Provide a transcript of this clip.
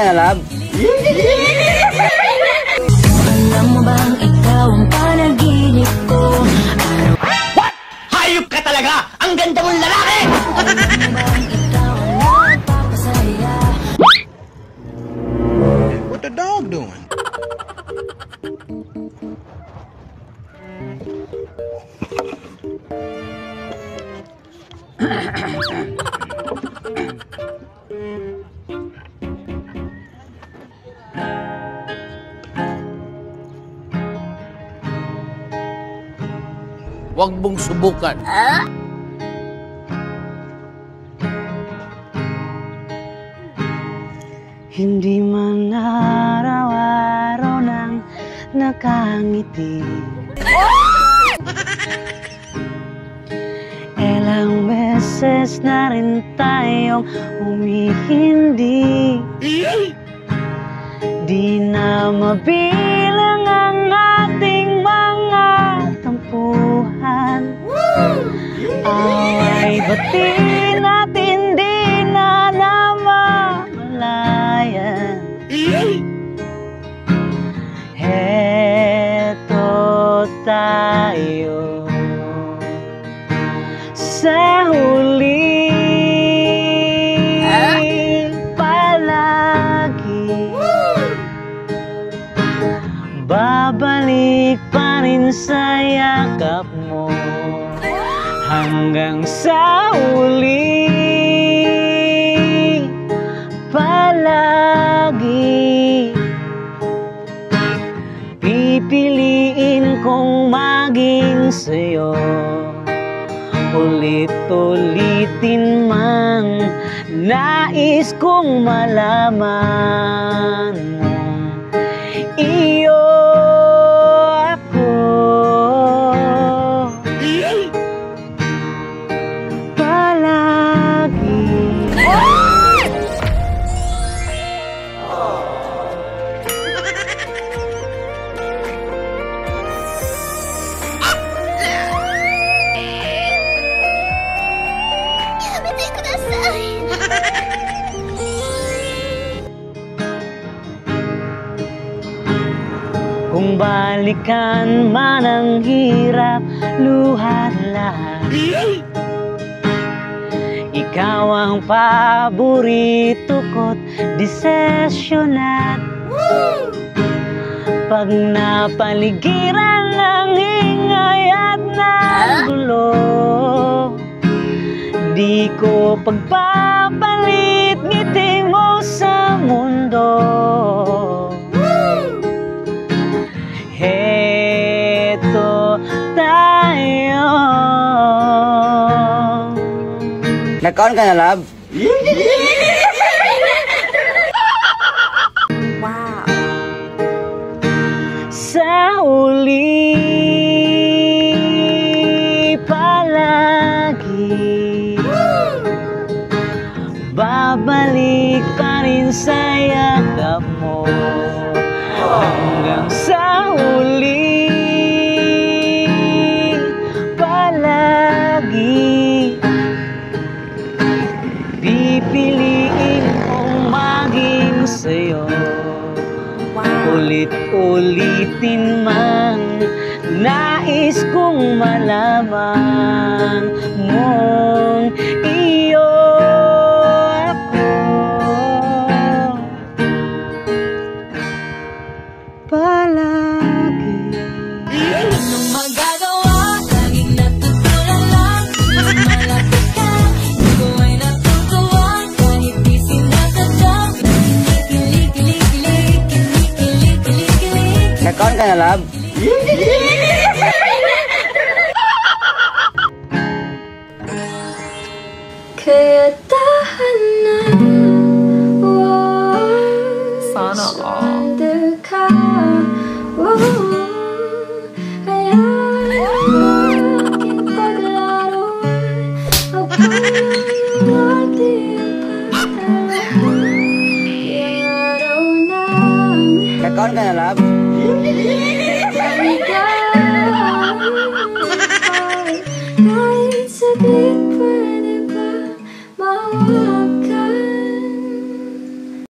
ka na, love? Alam mo bang ikaw ang panaginip ko? What? Hayop ka talaga! Ang ganda mong lalaki! Alam mo bang ikaw ang nagpapasaya? What the dog doing? Huwag mong subukan. Hindi man araw-araw nang nakangiti. Ilang beses na rin tayong humihindi. Di na mabilang ang ating mga tampuhan. Away bati natin di na namamalayan. Heto tayo sa huli palagi. Babalik pa rin sa yakap mo hanggang sa huli palagi. Pipiliin kong maging sa'yo, ulit-ulitin man nais kong malaman mo. Iyo ako palagi. Kung balikan man ang hirap, luhat lahat, ikaw ang paborito ko't desisyonan. Pag napaligiran ng ingay at ng gulo, di ko pagpapalit ngiti mo sa mundo. Heto tayo. Nag-on ka na, love? Wow! Sa uli palagi, babalik pa rin sa yakap mo hanggang sa huli palagi. Pipiliin kong maging sa'yo, ulit-ulitin man nais kong malaman mong iyo ako palagi. Anong magagawa? Laging natutulala. Malapit ka, hindi ko ay natutuwa. Kahit di sinasadya, kinikilig. Nag-on ka na, love? Kaya tahanan, Sana all. sandal ka, hayaan mo aking paglaruan habang ang ating pagtatahan. Yung araw ng Nag-on ka na, love? paligaw.